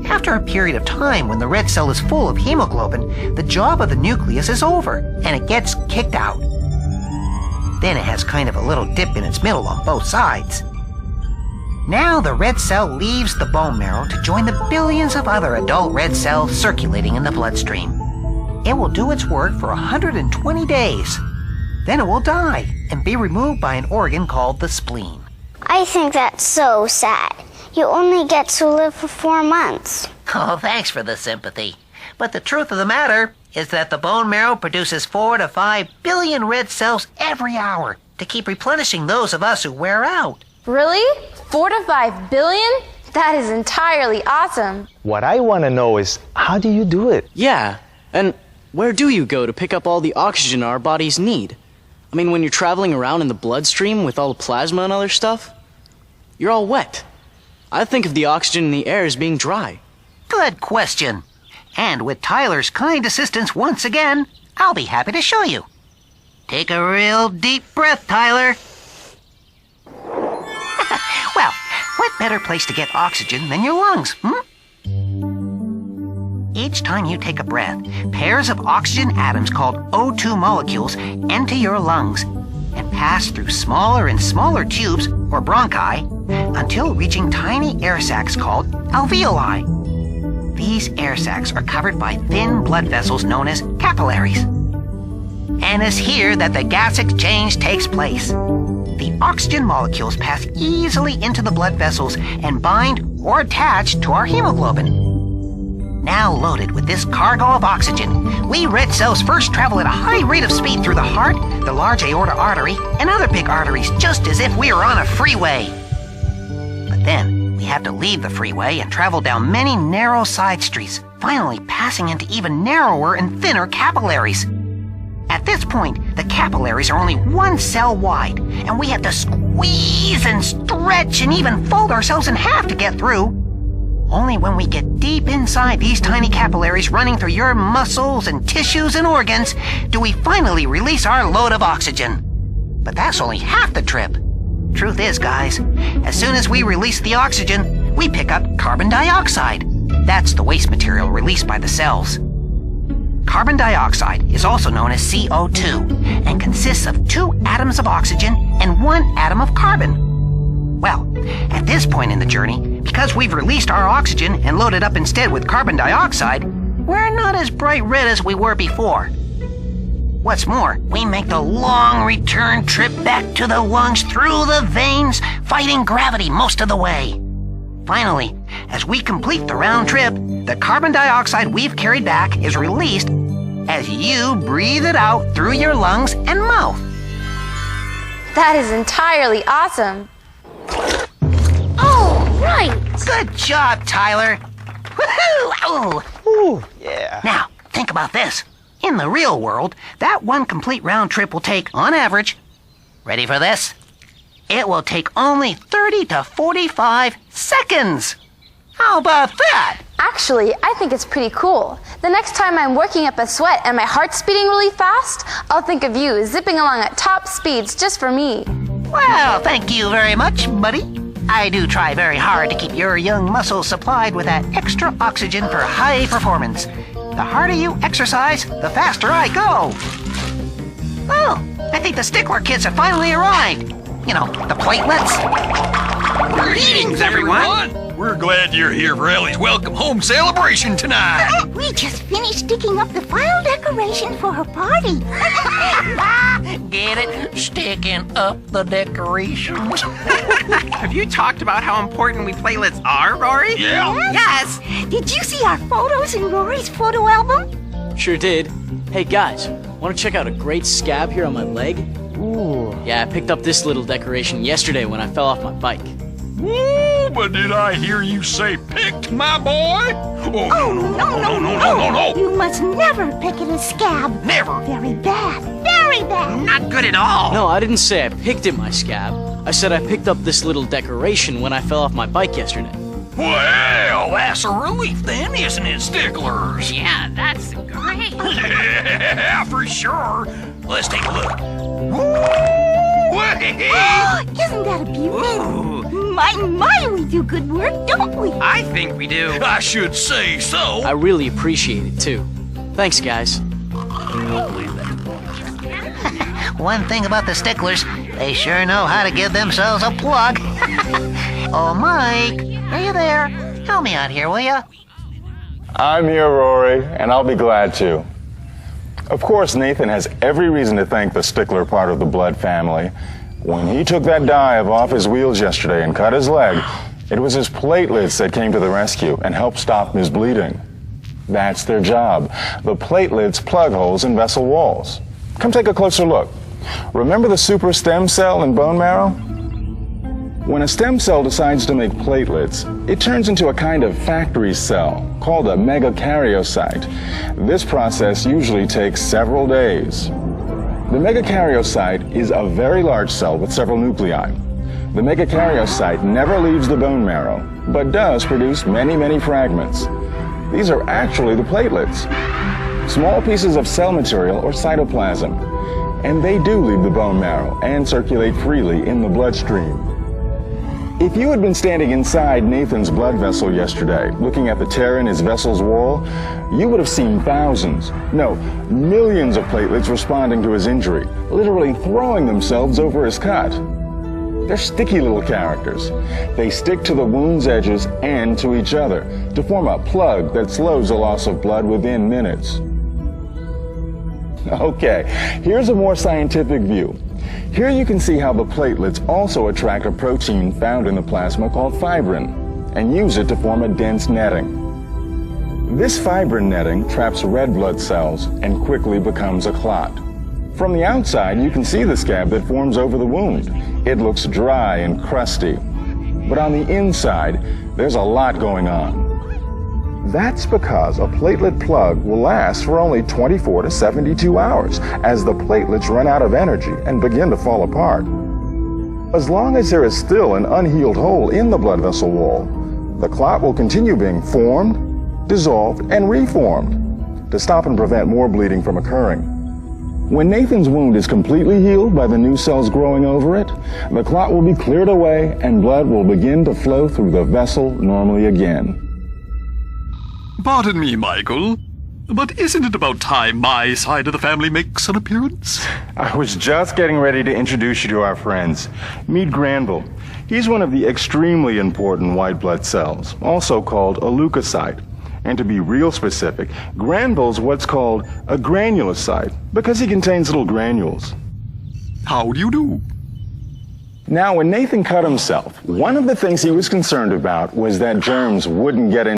After a period of time when the red cell is full of hemoglobin, the job of the nucleus is over and it gets kicked out. Then it has kind of a little dip in its middle on both sides. Now the red cell leaves the bone marrow to join the billions of other adult red cells circulating in the bloodstream. It will do its work for 120 days. Then it will die and be removed by an organ called the spleen. I think that's so sad. You only get to live for 4 months. Oh, thanks for the sympathy. But the truth of the matter is that the bone marrow produces 4 to 5 billion red cells every hour to keep replenishing those of us who wear out. Really? 4 to 5 billion? That is entirely awesome. What I want to know is, how do you do it? Yeah, and where do you go to pick up all the oxygen our bodies need? I mean, when you're traveling around in the bloodstream with all the plasma and other stuff, you're all wet. I think of the oxygen in the air as being dry. Good question. And with Tyler's kind assistance once again, I'll be happy to show you. Take a real deep breath, Tyler. Well, what better place to get oxygen than your lungs, Each time you take a breath, pairs of oxygen atoms called O2 molecules enter your lungs and pass through smaller and smaller tubes, or bronchi, until reaching tiny air sacs called alveoli. These air sacs are covered by thin blood vessels known as capillaries. And it's here that the gas exchange takes place. The oxygen molecules pass easily into the blood vessels and bind or attach to our hemoglobin. Now loaded with this cargo of oxygen, we red cells first travel at a high rate of speed through the heart, the large aorta artery, and other big arteries, just as if we were on a freeway. But then we have to leave the freeway and travel down many narrow side streets, finally passing into even narrower and thinner capillaries. At this point, the capillaries are only 1 cell wide, and we have to squeeze and stretch and even fold ourselves in half to get through. Only when we get deep inside these tiny capillaries running through your muscles and tissues and organs do we finally release our load of oxygen. But that's only half the trip. Truth is, guys, as soon as we release the oxygen, we pick up carbon dioxide. That's the waste material released by the cells. Carbon dioxide is also known as CO2 and consists of 2 atoms of oxygen and 1 atom of carbon. Well, at this point in the journey, because we've released our oxygen and loaded up instead with carbon dioxide, we're not as bright red as we were before. What's more, we make the long return trip back to the lungs through the veins, fighting gravity most of the way. Finally, as we complete the round trip, the carbon dioxide we've carried back is released as you breathe it out through your lungs and mouth. That is entirely awesome. Oh, right. Good job, Tyler. Woohoo! Oh. Ooh, yeah. Now, think about this. In the real world, that one complete round trip will take, on average, ready for this? It will take only 30 to 45 seconds. How about that? Actually, I think it's pretty cool. The next time I'm working up a sweat and my heart's beating really fast, I'll think of you zipping along at top speeds just for me. Well, thank you very much, buddy. I do try very hard to keep your young muscles supplied with that extra oxygen for high performance. The harder you exercise, the faster I go. Oh, I think the stickler kits have finally arrived. You know, the platelets. Greetings, everyone! We're glad you're here for Ellie's welcome home celebration tonight. We just finished sticking up the final decoration for her party. Get it? Sticking up the decorations. Have you talked about how important we platelets are, Rory? Yeah. Yes. Did you see our photos in Rory's photo album? Sure did. Hey guys, want to check out a great scab here on my leg? Ooh. Yeah, I picked up this little decoration yesterday when I fell off my bike. Ooh, but did I hear you say picked, my boy? Oh, no. You must never pick at a scab. Never. Very bad. Very bad. Not good at all. No, I didn't say I picked at my scab. I said I picked up this little decoration when I fell off my bike yesterday. Well, that's a relief then, isn't it, Sticklers? Yeah, that's great. Yeah, for sure. Let's take a look. Ooh, hey. Isn't that a beauty? Ooh, My, we do good work, don't we? I think we do. I should say so. I really appreciate it, too. Thanks, guys. One thing about the sticklers, they sure know how to give themselves a plug. Oh, Mike, are you there? Help me out here, will you? I'm here, Rory, and I'll be glad to. Of course, Nathan has every reason to thank the stickler part of the blood family. When he took that dive off his wheels yesterday and cut his leg, it was his platelets that came to the rescue and helped stop his bleeding. That's their job. The platelets plug holes in vessel walls. Come take a closer look. Remember the super stem cell in bone marrow? When a stem cell decides to make platelets, it turns into a kind of factory cell called a megakaryocyte. This process usually takes several days. The megakaryocyte is a very large cell with several nuclei. The megakaryocyte never leaves the bone marrow, but does produce many fragments. These are actually the platelets, small pieces of cell material or cytoplasm, and they do leave the bone marrow and circulate freely in the bloodstream. If you had been standing inside Nathan's blood vessel yesterday, looking at the tear in his vessel's wall, you would have seen thousands, no, millions of platelets responding to his injury, literally throwing themselves over his cut. They're sticky little characters. They stick to the wound's edges and to each other to form a plug that slows the loss of blood within minutes. Okay, here's a more scientific view. Here you can see how the platelets also attract a protein found in the plasma called fibrin and use it to form a dense netting. This fibrin netting traps red blood cells and quickly becomes a clot. From the outside, you can see the scab that forms over the wound. It looks dry and crusty. But on the inside, there's a lot going on. That's because a platelet plug will last for only 24 to 72 hours as the platelets run out of energy and begin to fall apart. As long as there is still an unhealed hole in the blood vessel wall, the clot will continue being formed, dissolved, and reformed to stop and prevent more bleeding from occurring. When Nathan's wound is completely healed by the new cells growing over it, the clot will be cleared away and blood will begin to flow through the vessel normally again. Pardon me, Michael, but isn't it about time my side of the family makes an appearance? I was just getting ready to introduce you to our friends. Meet Granville. He's one of the extremely important white blood cells, also called a leukocyte. And to be real specific, Granville's what's called a granulocyte because he contains little granules. How do you do? Now, when Nathan cut himself, one of the things he was concerned about was that germs wouldn't get in